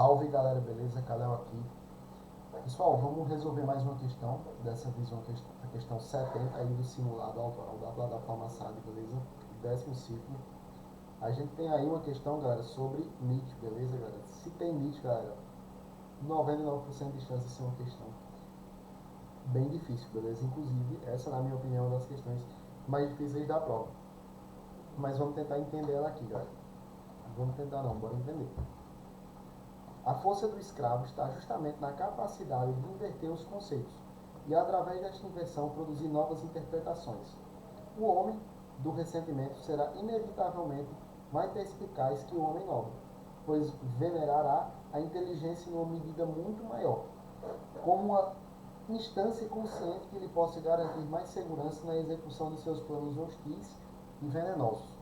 Salve galera, beleza? Kalel aqui. Pessoal, vamos resolver mais uma questão, dessa vez a questão 70 aí do simulado autoral da plataforma SAD, beleza? 10º ciclo. A gente tem aí uma questão, galera, sobre Nietzsche, beleza, galera? Se tem Nietzsche, galera, 99% de chance de ser uma questão bem difícil, beleza? Inclusive, essa, na minha opinião, é uma das questões mais difíceis da prova. Mas vamos tentar entender ela aqui, galera. Vamos tentar não, bora entender. A força do escravo está justamente na capacidade de inverter os conceitos e, através desta inversão, produzir novas interpretações. O homem do ressentimento será inevitavelmente mais perspicaz que o homem nobre, pois venerará a inteligência em uma medida muito maior, como uma instância consciente que lhe possa garantir mais segurança na execução de seus planos hostis e venenosos.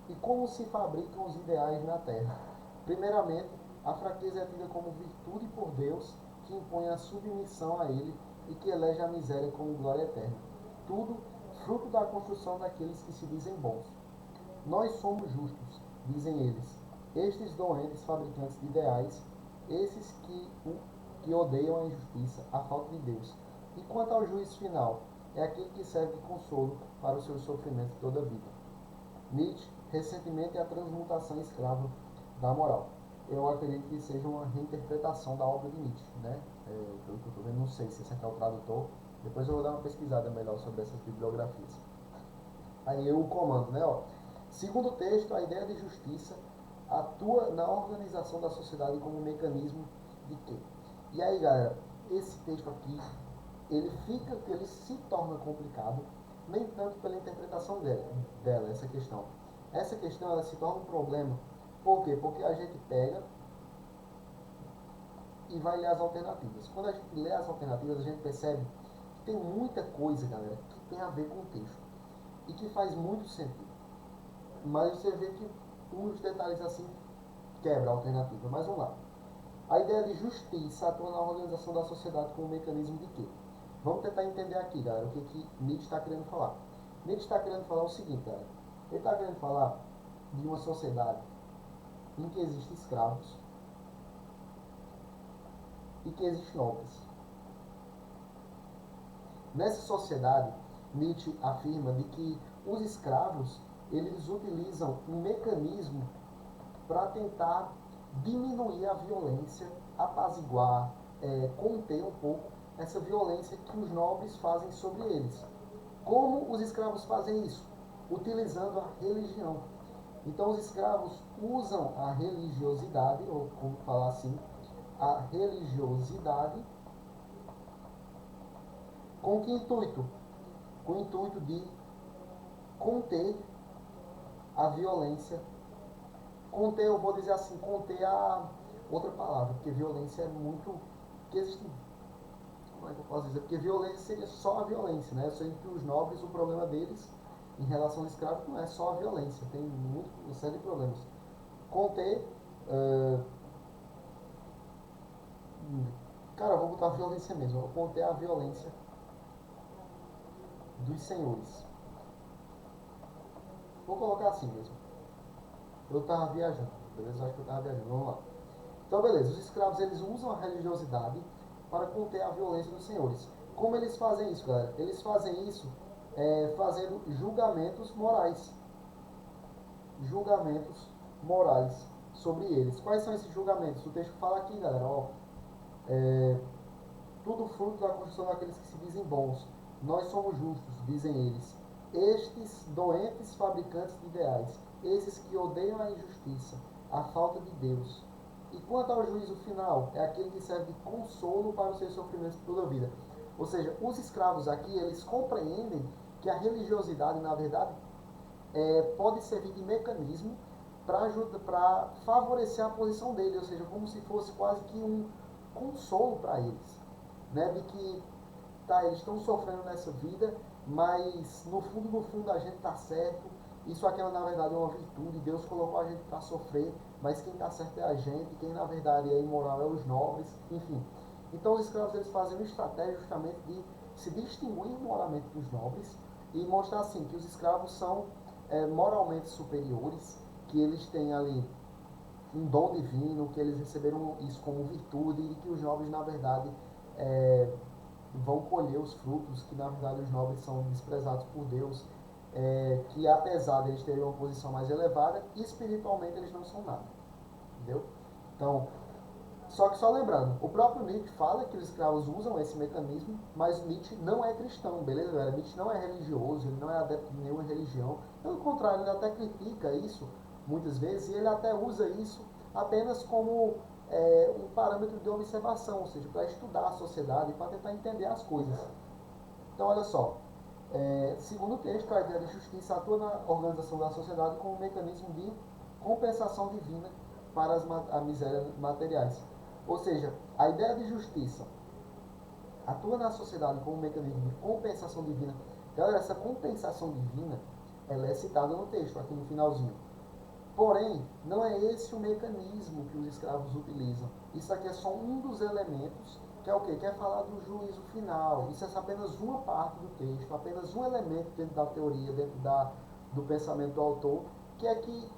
E como se fabricam os ideais na terra? Primeiramente, a fraqueza é tida como virtude por Deus, que impõe a submissão a Ele e que elege a miséria como glória eterna. Tudo fruto da construção daqueles que se dizem bons. Nós somos justos, dizem eles. Estes doentes fabricantes de ideais, esses que odeiam a injustiça, a falta de Deus. E quanto ao juízo final, é aquele que serve de consolo para os seus sofrimentos toda a vida. Nietzsche, ressentimento e a transmutação escrava da moral. Eu acredito que seja uma reinterpretação da obra de Nietzsche, né? Pelo que eu estou vendo, não sei se esse aqui é o tradutor. Depois eu vou dar uma pesquisada melhor sobre essas bibliografias. Aí o comando, né? Ó. Segundo o texto, a ideia de justiça atua na organização da sociedade como um mecanismo de quê? E aí, galera, esse texto aqui, ele se torna complicado, nem tanto pela interpretação dela essa questão. Essa questão, ela se torna um problema. Por quê? Porque a gente pega e vai ler as alternativas. Quando a gente lê as alternativas, a gente percebe que tem muita coisa, galera, que tem a ver com o texto e que faz muito sentido. Mas você vê que uns detalhes assim quebra a alternativa. Mas vamos lá. A ideia de justiça atua na organização da sociedade como um mecanismo de quê? Vamos tentar entender aqui, galera, o que Nietzsche está querendo falar. Nietzsche está querendo falar o seguinte, galera. Ele está querendo falar de uma sociedade em que existem escravos e que existem nobres. Nessa sociedade, Nietzsche afirma de que os escravos eles utilizam um mecanismo para tentar diminuir a violência, apaziguar, conter um pouco essa violência que os nobres fazem sobre eles. Como os escravos fazem isso? Utilizando a religião. Então os escravos usam a religiosidade, ou como falar assim, a religiosidade com que intuito? Com o intuito de conter a violência. Conter, eu vou dizer assim, conter a outra palavra, porque violência é muito. Que existe, como é que eu posso dizer? Porque violência seria só a violência, né? Eu sei que os nobres, o problema deles em relação ao escravo não é só a violência, tem uma série de problemas. Conter. Uh, cara, eu vou botar a violência mesmo, eu vou conter a violência dos senhores. Vou colocar assim mesmo. Eu tava viajando, beleza? Eu acho que eu tava viajando, vamos lá. Então, beleza, os escravos eles usam a religiosidade para conter a violência dos senhores. Como eles fazem isso, galera? Eles fazem isso fazendo julgamentos morais. Julgamentos morais sobre eles. Quais são esses julgamentos? O texto fala aqui, galera, ó. Tudo fruto da construção daqueles que se dizem bons. Nós somos justos, dizem eles. Estes doentes fabricantes de ideais, esses que odeiam a injustiça, a falta de Deus. E quanto ao juízo final, é aquele que serve de consolo para os seus sofrimentos de toda a vida. Ou seja, os escravos aqui, eles compreendem que a religiosidade, na verdade, pode servir de mecanismo para favorecer a posição dele, ou seja, como se fosse quase que um consolo para eles, né? De que tá, eles estão sofrendo nessa vida, mas no fundo, no fundo a gente tá certo. Isso aqui na verdade é uma virtude. Deus colocou a gente para sofrer, mas quem tá certo é a gente. Quem na verdade é imoral é os nobres, enfim. Então os escravos eles fazem uma estratégia justamente de se distinguir moralmente dos nobres e mostrar assim que os escravos são moralmente superiores, que eles têm ali um dom divino, que eles receberam isso como virtude e que os nobres, na verdade, vão colher os frutos, que na verdade os nobres são desprezados por Deus, que apesar de eles terem uma posição mais elevada, espiritualmente eles não são nada, entendeu? Então, só lembrando, o próprio Nietzsche fala que os escravos usam esse mecanismo, mas Nietzsche não é cristão, beleza, galera? Nietzsche não é religioso, ele não é adepto de nenhuma religião, pelo contrário, ele até critica isso muitas vezes, e ele até usa isso apenas como um parâmetro de observação, ou seja, para estudar a sociedade, para tentar entender as coisas. Então, olha só, segundo o texto, a ideia de justiça atua na organização da sociedade como um mecanismo de compensação divina para as misérias materiais. Ou seja, a ideia de justiça atua na sociedade como um mecanismo de compensação divina. Galera, essa compensação divina, ela é citada no texto, aqui no finalzinho. Porém, não é esse o mecanismo que os escravos utilizam. Isso aqui é só um dos elementos, que é o quê? Que é falar do juízo final. Isso é apenas uma parte do texto, apenas um elemento dentro da teoria, dentro do pensamento do autor, que é que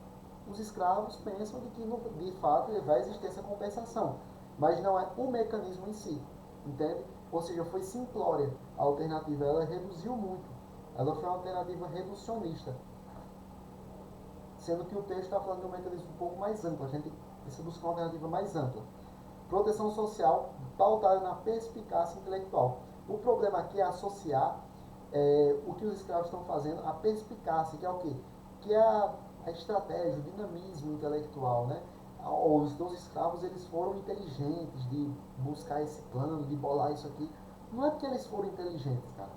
os escravos pensam de que, de fato, vai existir essa compensação. Mas não é o mecanismo em si, entende? Ou seja, foi simplória a alternativa, ela reduziu muito. Ela foi uma alternativa reducionista, sendo que o texto está falando de um mecanismo um pouco mais amplo. A gente precisa buscar uma alternativa mais ampla. Proteção social pautada na perspicácia intelectual. O problema aqui é associar o que os escravos estão fazendo à perspicácia, que é o quê? Que é a estratégia, o dinamismo intelectual, né? Os escravos, eles foram inteligentes de buscar esse plano, de bolar isso aqui. Não é porque eles foram inteligentes, cara.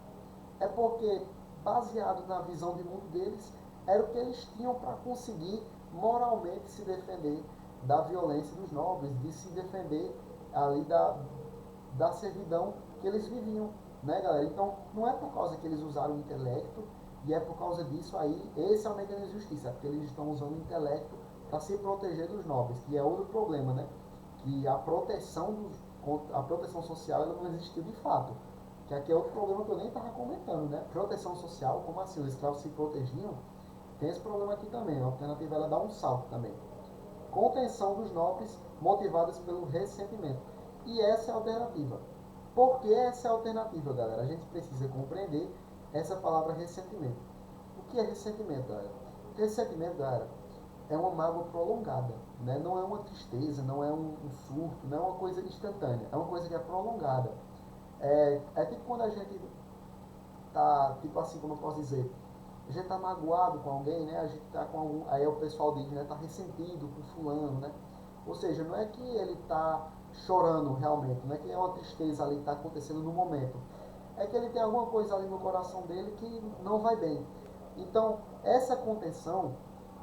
É porque, baseado na visão de mundo deles, era o que eles tinham para conseguir moralmente se defender da violência dos nobres, de se defender ali da servidão que eles viviam, né, galera? Então, não é por causa que eles usaram o intelecto, e é por causa disso aí, esse é o mecanismo de justiça, é porque eles estão usando o intelecto para se proteger dos nobres, que é outro problema, né? Que a proteção social ela não existiu de fato. Que aqui é outro problema que eu nem estava comentando, né? Proteção social, como assim? Os escravos se protegiam? Tem esse problema aqui também. A alternativa ela dá um salto também. Contenção dos nobres motivadas pelo ressentimento. E essa é a alternativa. Por que essa é a alternativa, galera? A gente precisa compreender essa palavra ressentimento. O que é ressentimento, galera? Ressentimento, galera, é uma mágoa prolongada, né? Não é uma tristeza, não é um surto, não é uma coisa instantânea, é uma coisa que é prolongada. É tipo quando a gente tá, tipo assim, como eu posso dizer, a gente tá magoado com alguém, né? A gente tá com algum, aí o pessoal diz, né? Tá ressentido com fulano, né? Ou seja, não é que ele tá chorando realmente, não é que é uma tristeza ali que tá acontecendo no momento. É que ele tem alguma coisa ali no coração dele que não vai bem. Então, essa contenção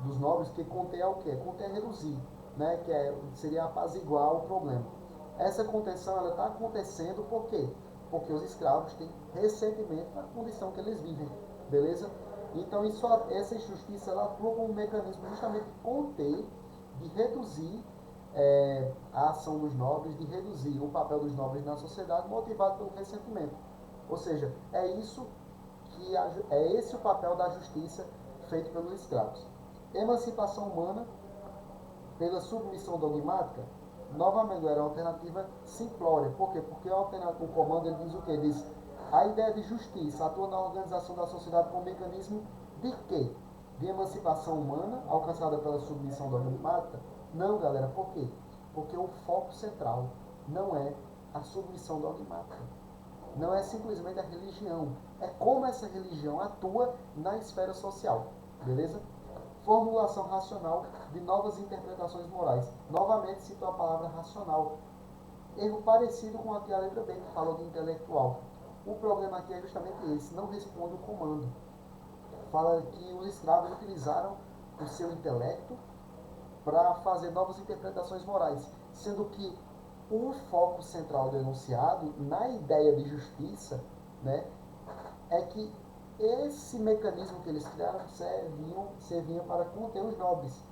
dos nobres, que conter é o quê? Conter é reduzir, né? Seria apaziguar o problema. Essa contenção, ela está acontecendo por quê? Porque os escravos têm ressentimento da condição que eles vivem, beleza? Então, essa injustiça, ela atua como um mecanismo justamente de conter, de reduzir a ação dos nobres, de reduzir o papel dos nobres na sociedade, motivado pelo ressentimento. Ou seja, é esse o papel da justiça feito pelos escravos. Emancipação humana pela submissão dogmática, novamente era uma alternativa simplória. Por quê? Porque o comando ele diz o quê? Diz a ideia de justiça atua na organização da sociedade como mecanismo de quê? De emancipação humana alcançada pela submissão dogmática? Não, galera, por quê? Porque o foco central não é a submissão dogmática. Não é simplesmente a religião. É como essa religião atua na esfera social. Beleza? Formulação racional de novas interpretações morais. Novamente cito a palavra racional. Erro parecido com a que a letra B que falou de intelectual. O problema aqui é justamente esse, não responde o comando. Fala que os escravos utilizaram o seu intelecto para fazer novas interpretações morais, sendo que o foco central do enunciado, na ideia de justiça, né, é que esse mecanismo que eles criaram serviam para conter os nobres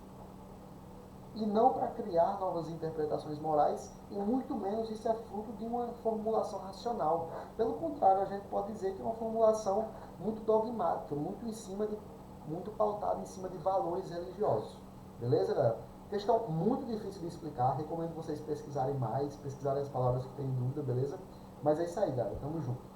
e não para criar novas interpretações morais, e muito menos isso é fruto de uma formulação racional. Pelo contrário, a gente pode dizer que é uma formulação muito dogmática, muito pautada em cima de valores religiosos. Beleza, galera? Questão muito difícil de explicar, recomendo vocês pesquisarem mais, pesquisarem as palavras que tem dúvida, beleza? Mas é isso aí, galera, tamo junto.